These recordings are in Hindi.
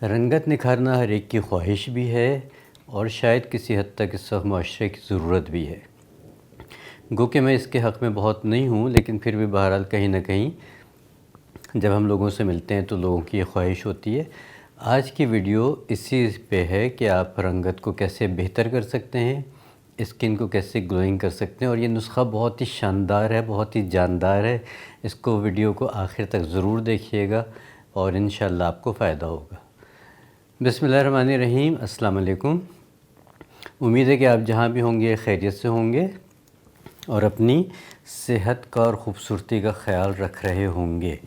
रंगत निखारना हर एक की ख्वाहिश भी है और शायद किसी हद तक इस वक्त माशरे की ज़रूरत भी है। गो कि मैं इसके हक़ में बहुत नहीं हूँ, लेकिन फिर भी बहरहाल कहीं ना कहीं जब हम लोगों से मिलते हैं तो लोगों की ये ख्वाहिश होती है। आज की वीडियो इसी पे है कि आप रंगत को कैसे बेहतर कर सकते हैं, स्किन को कैसे ग्लोइंग कर सकते हैं। और ये नुस्खा बहुत ही शानदार है, बहुत ही जानदार है। इसको वीडियो को आखिर तक ज़रूर देखिएगा और इंशाल्लाह आपको फ़ायदा होगा। बिस्मिल्लाहिर्रहमानिर्रहीम, अस्सलाम वालेकुम। उम्मीद है कि आप जहाँ भी होंगे खैरियत से होंगे और अपनी सेहत का और ख़ूबसूरती का ख्याल रख रहे होंगे।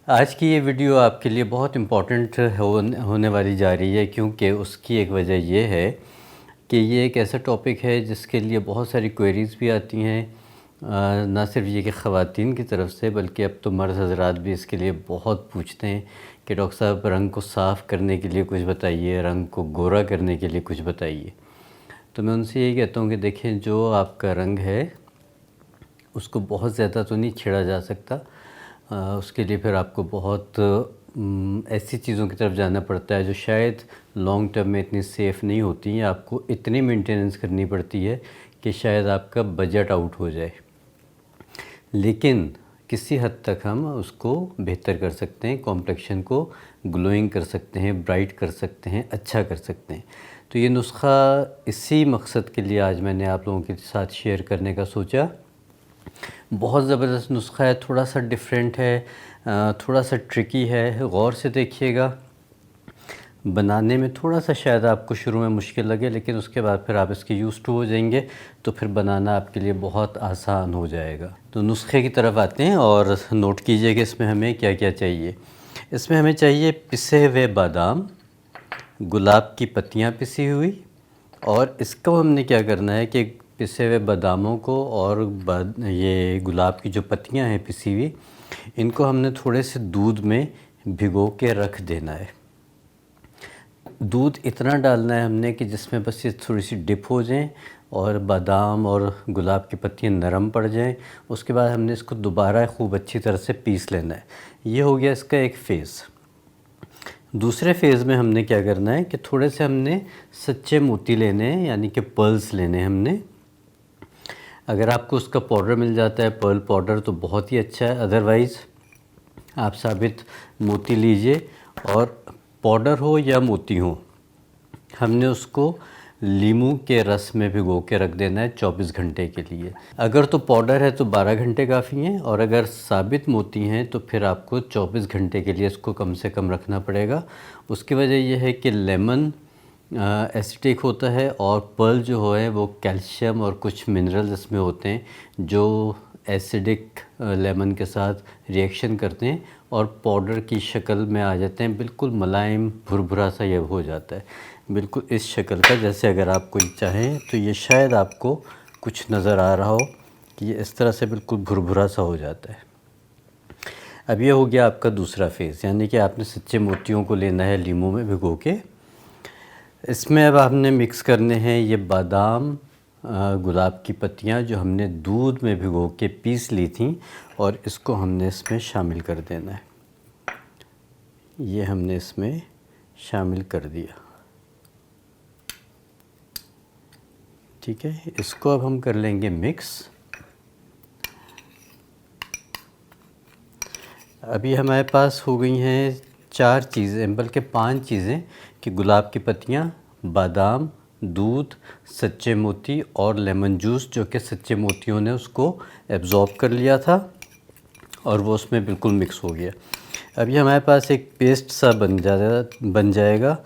आज की ये वीडियो आपके लिए बहुत इम्पॉर्टेंट होने वाली जा रही है, क्योंकि उसकी एक वजह ये है कि ये एक ऐसा टॉपिक है जिसके लिए बहुत सारी क्वेरीज़ भी आती हैं, ना सिर्फ ये कि ख़वातीन की तरफ से, बल्कि अब तो मर्द हज़रात भी इसके लिए बहुत पूछते हैं कि डॉक्टर साहब रंग को साफ़ करने के लिए कुछ बताइए, रंग को गोरा करने के लिए कुछ बताइए। तो मैं उनसे यही कहता हूँ कि देखें, जो आपका रंग है उसको बहुत ज़्यादा तो नहीं छेड़ा जा सकता। उसके लिए फिर आपको बहुत ऐसी चीज़ों की तरफ जाना पड़ता है जो शायद लॉन्ग टर्म में इतनी सेफ़ नहीं होती हैं। आपको इतनी मेंटेनेंस करनी पड़ती है कि शायद आपका बजट आउट हो जाए, लेकिन किसी हद तक हम उसको बेहतर कर सकते हैं, कॉम्प्लेक्शन को ग्लोइंग कर सकते हैं, ब्राइट कर सकते हैं, अच्छा कर सकते हैं। तो ये नुस्खा इसी मकसद के लिए आज मैंने आप लोगों के साथ शेयर करने का सोचा। बहुत ज़बरदस्त नुस्खा है, थोड़ा सा डिफरेंट है, थोड़ा सा ट्रिकी है। गौर से देखिएगा। बनाने में थोड़ा सा शायद आपको शुरू में मुश्किल लगे, लेकिन उसके बाद फिर आप इसके यूज़ टू हो जाएंगे तो फिर बनाना आपके लिए बहुत आसान हो जाएगा। तो नुस्खे की तरफ आते हैं और नोट कीजिए कि इसमें हमें क्या क्या चाहिए। इसमें हमें चाहिए पिसे हुए बादाम, गुलाब की पत्तियाँ पिसी हुई। और इसको हमने क्या करना है कि पिसे हुए बादामों को और ये गुलाब की जो पत्तियाँ हैं पिसी हुई, इनको हमने थोड़े से दूध में भिगो के रख देना है। दूध इतना डालना है हमने कि जिसमें बस ये थोड़ी सी डिप हो जाएं और बादाम और गुलाब की पत्तियाँ नरम पड़ जाएं। उसके बाद हमने इसको दोबारा खूब अच्छी तरह से पीस लेना है। ये हो गया इसका एक फ़ेज़। दूसरे फ़ेज़ में हमने क्या करना है कि थोड़े से हमने सच्चे मोती लेने हैं, यानी कि पर्ल्स लेने हैं हमने। अगर आपको उसका पाउडर मिल जाता है, पर्ल पाउडर, तो बहुत ही अच्छा है। अदरवाइज़ आप साबित मोती लीजिए, और पाउडर हो या मोती हो, हमने उसको लीमू के रस में भिगो के रख देना है 24 घंटे के लिए। अगर तो पाउडर है तो 12 घंटे काफ़ी हैं, और अगर साबित मोती हैं तो फिर आपको 24 घंटे के लिए इसको कम से कम रखना पड़ेगा। उसकी वजह यह है कि लेमन एसिडिक होता है और पर्ल जो है वो कैल्शियम और कुछ मिनरल्स इसमें होते हैं जो एसिडिक लेमन के साथ रिएक्शन करते हैं और पाउडर की शक्ल में आ जाते हैं। बिल्कुल मुलायम भुरभुरा सा ये हो जाता है, बिल्कुल इस शक्ल का। जैसे अगर आप कोई चाहें तो ये शायद आपको कुछ नज़र आ रहा हो कि ये इस तरह से बिल्कुल भुरभुरा सा हो जाता है। अब ये हो गया आपका दूसरा फ़ेज़, यानी कि आपने सच्चे मोतियों को लेना है लीमू में भिगो के। इसमें अब हमने मिक्स करने हैं ये बादाम, गुलाब की पत्तियाँ जो हमने दूध में भिगो के पीस ली थी, और इसको हमने इसमें शामिल कर देना है। ये हमने इसमें शामिल कर दिया, ठीक है। इसको अब हम कर लेंगे मिक्स। अभी हमारे पास हो गई हैं 4 चीज़ें, बल्कि 5 चीज़ें, कि गुलाब की पत्तियाँ, बादाम, दूध, सच्चे मोती और लेमन जूस, जो कि सच्चे मोतियों ने उसको एब्ज़ॉर्ब कर लिया था और वो उसमें बिल्कुल मिक्स हो गया। अभी हमारे पास एक पेस्ट सा बन जाएगा।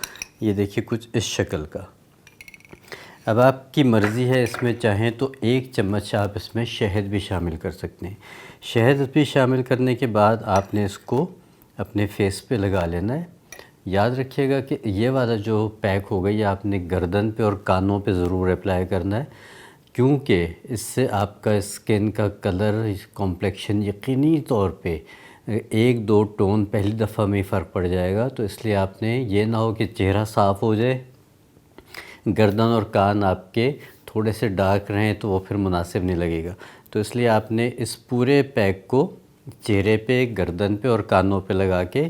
ये देखिए कुछ इस शक्ल का। अब आपकी मर्ज़ी है, इसमें चाहें तो 1 चम्मच आप इसमें शहद भी शामिल कर सकते हैं। शहद भी शामिल करने के बाद आपने इसको अपने फेस पे लगा लेना है। याद रखिएगा कि ये वाला जो पैक होगा ये आपने गर्दन पे और कानों पे ज़रूर अप्लाई करना है, क्योंकि इससे आपका स्किन का कलर, कॉम्प्लेक्शन यकीनी तौर पे 1-2 टोन पहली दफ़ा में ही फ़र्क पड़ जाएगा। तो इसलिए आपने ये ना हो कि चेहरा साफ़ हो जाए, गर्दन और कान आपके थोड़े से डार्क रहें तो वो फिर मुनासिब नहीं लगेगा। तो इसलिए आपने इस पूरे पैक को चेहरे पे, गर्दन पे और कानों पे लगा के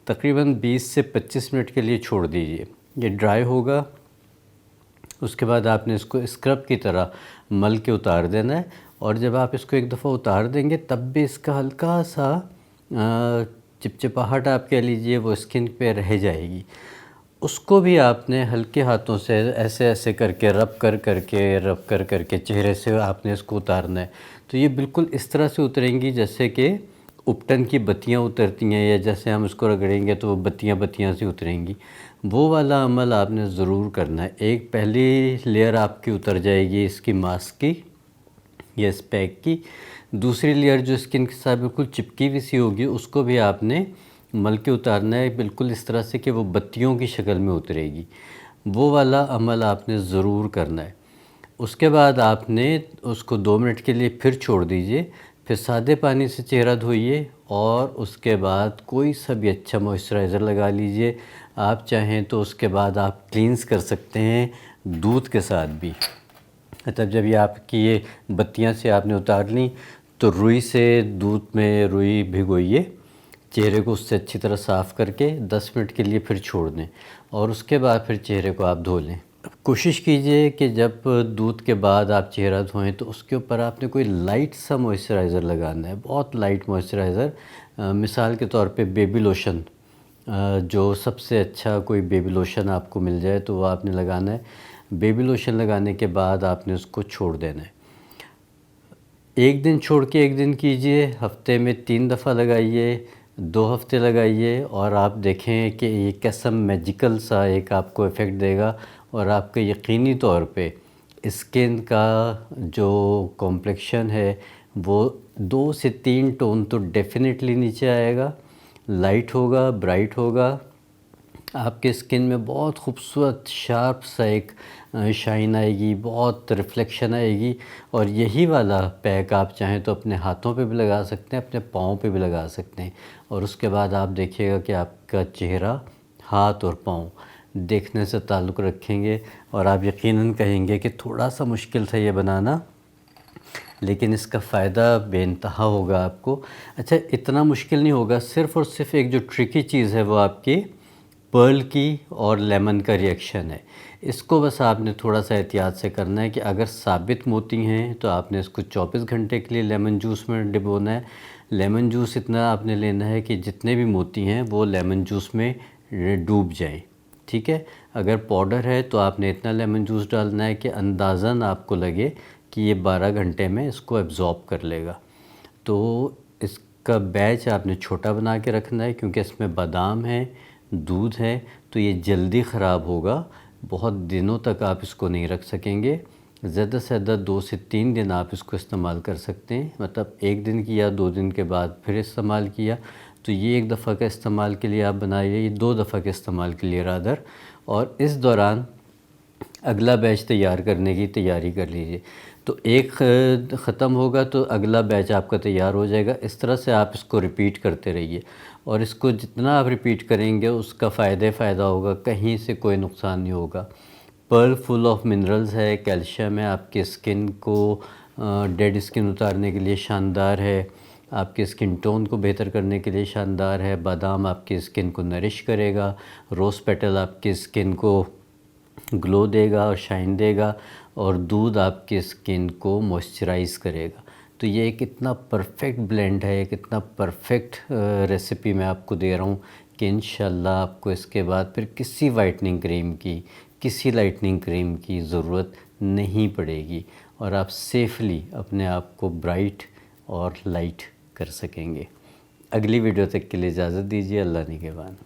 तकरीबन 20 से 25 मिनट के लिए छोड़ दीजिए। ये ड्राई होगा, उसके बाद आपने इसको स्क्रब की तरह मल के उतार देना है। और जब आप इसको एक दफ़ा उतार देंगे तब भी इसका हल्का सा चिपचिपाहट आप कह लीजिए वो स्किन पे रह जाएगी। उसको भी आपने हल्के हाथों से ऐसे ऐसे करके रब कर करके चेहरे से आपने इसको उतारना है। तो ये बिल्कुल इस तरह से उतरेंगी जैसे कि उपटन की बत्तियाँ उतरती हैं, या जैसे हम इसको रगड़ेंगे तो वो बत्तियाँ बत्तियाँ सी उतरेंगी। वो वाला अमल आपने ज़रूर करना है। एक पहली लेयर आपकी उतर जाएगी इसकी मास्क की या इस पैक की। दूसरी लेयर जो स्किन के साथ बिल्कुल चिपकी हुई सी होगी उसको भी आपने मल के उतारना है, बिल्कुल इस तरह से कि वो बत्तियों की शक्ल में उतरेगी। वो वाला अमल आपने ज़रूर करना है। उसके बाद आपने उसको 2 मिनट के लिए फिर छोड़ दीजिए। फिर सादे पानी से चेहरा धोइए और उसके बाद कोई सा भी अच्छा मॉइस्चराइज़र लगा लीजिए। आप चाहें तो उसके बाद आप क्लींस कर सकते हैं दूध के साथ भी। मतलब जब ये आपकी ये बत्तियां से आपने उतार ली तो रुई से दूध में रुई भिगोइए, चेहरे को उससे अच्छी तरह साफ़ करके 10 मिनट के लिए फिर छोड़ दें और उसके बाद फिर चेहरे को आप धो लें। कोशिश कीजिए कि जब दूध के बाद आप चेहरा धोएं तो उसके ऊपर आपने कोई लाइट सा मॉइस्चराइज़र लगाना है, बहुत लाइट मॉइस्चराइज़र। मिसाल के तौर पे बेबी लोशन, जो सबसे अच्छा कोई बेबी लोशन आपको मिल जाए तो वो आपने लगाना है। बेबी लोशन लगाने के बाद आपने उसको छोड़ देना है। एक दिन छोड़ के एक दिन कीजिए, हफ्ते में 3 दफ़ा लगाइए, 2 हफ्ते लगाइए और आप देखें कि ये कैसा मैजिकल सा एक आपको इफ़ेक्ट देगा और आपके यकीनी तौर पे स्किन का जो कॉम्प्लेक्शन है वो 2 से 3 टोन तो डेफ़िनेटली नीचे आएगा, लाइट होगा, ब्राइट होगा। आपके स्किन में बहुत खूबसूरत शार्प सा एक शाइन आएगी, बहुत रिफ्लेक्शन आएगी। और यही वाला पैक आप चाहें तो अपने हाथों पे भी लगा सकते हैं, अपने पाँव पे भी लगा सकते हैं। और उसके बाद आप देखिएगा कि आपका चेहरा, हाथ और पाँव देखने से ताल्लुक़ रखेंगे और आप यकीनन कहेंगे कि थोड़ा सा मुश्किल था ये बनाना, लेकिन इसका फ़ायदा बेइंतहा होगा आपको। अच्छा, इतना मुश्किल नहीं होगा, सिर्फ़ और सिर्फ एक जो ट्रिकी चीज़ है वो आपकी पर्ल की और लेमन का रिएक्शन है। इसको बस आपने थोड़ा सा एहतियात से करना है कि अगर साबित मोती हैं तो आपने इसको 24 घंटे के लिए लेमन जूस में डुबोना है। लेमन जूस इतना आपने लेना है कि जितने भी मोती हैं वो लेमन जूस में डूब जाएं, ठीक है। अगर पाउडर है तो आपने इतना लेमन जूस डालना है कि अंदाज़न आपको लगे कि ये 12 घंटे में इसको एब्ज़ॉर्ब कर लेगा। तो इसका बैच आपने छोटा बना के रखना है क्योंकि इसमें बादाम है, दूध है, तो ये जल्दी ख़राब होगा। बहुत दिनों तक आप इसको नहीं रख सकेंगे। ज़्यादा से ज़्यादा 2 से 3 दिन आप इसको इस्तेमाल कर सकते हैं। मतलब 1 दिन किया, 2 दिन के बाद फिर इस्तेमाल किया। तो ये 1 दफ़ा का इस्तेमाल के लिए आप बनाइए, ये 2 दफ़ा के इस्तेमाल के लिए रादर। और इस दौरान अगला बैच तैयार करने की तैयारी कर लीजिए। तो एक ख़त्म होगा तो अगला बैच आपका तैयार हो जाएगा। इस तरह से आप इसको रिपीट करते रहिए और इसको जितना आप रिपीट करेंगे उसका फ़ायदा होगा, कहीं से कोई नुकसान नहीं होगा। पर्ल फुल ऑफ मिनरल्स है, कैल्शियम है, आपके स्किन को डेड स्किन उतारने के लिए शानदार है, आपके स्किन टोन को बेहतर करने के लिए शानदार है। बादाम आपकी स्किन को नरिश करेगा, रोज़ पेटल आपकी स्किन को ग्लो देगा और शाइन देगा, और दूध आपके स्किन को मॉइस्चराइज़ करेगा। तो ये एक इतना परफेक्ट ब्लेंड है, एक इतना परफेक्ट रेसिपी मैं आपको दे रहा हूँ कि इंशाल्लाह आपको इसके बाद फिर किसी वाइटनिंग क्रीम की, किसी लाइटनिंग क्रीम की ज़रूरत नहीं पड़ेगी और आप सेफ़ली अपने आप को ब्राइट और लाइट कर सकेंगे। अगली वीडियो तक के लिए इजाज़त दीजिए। अल्लाह निगहबान।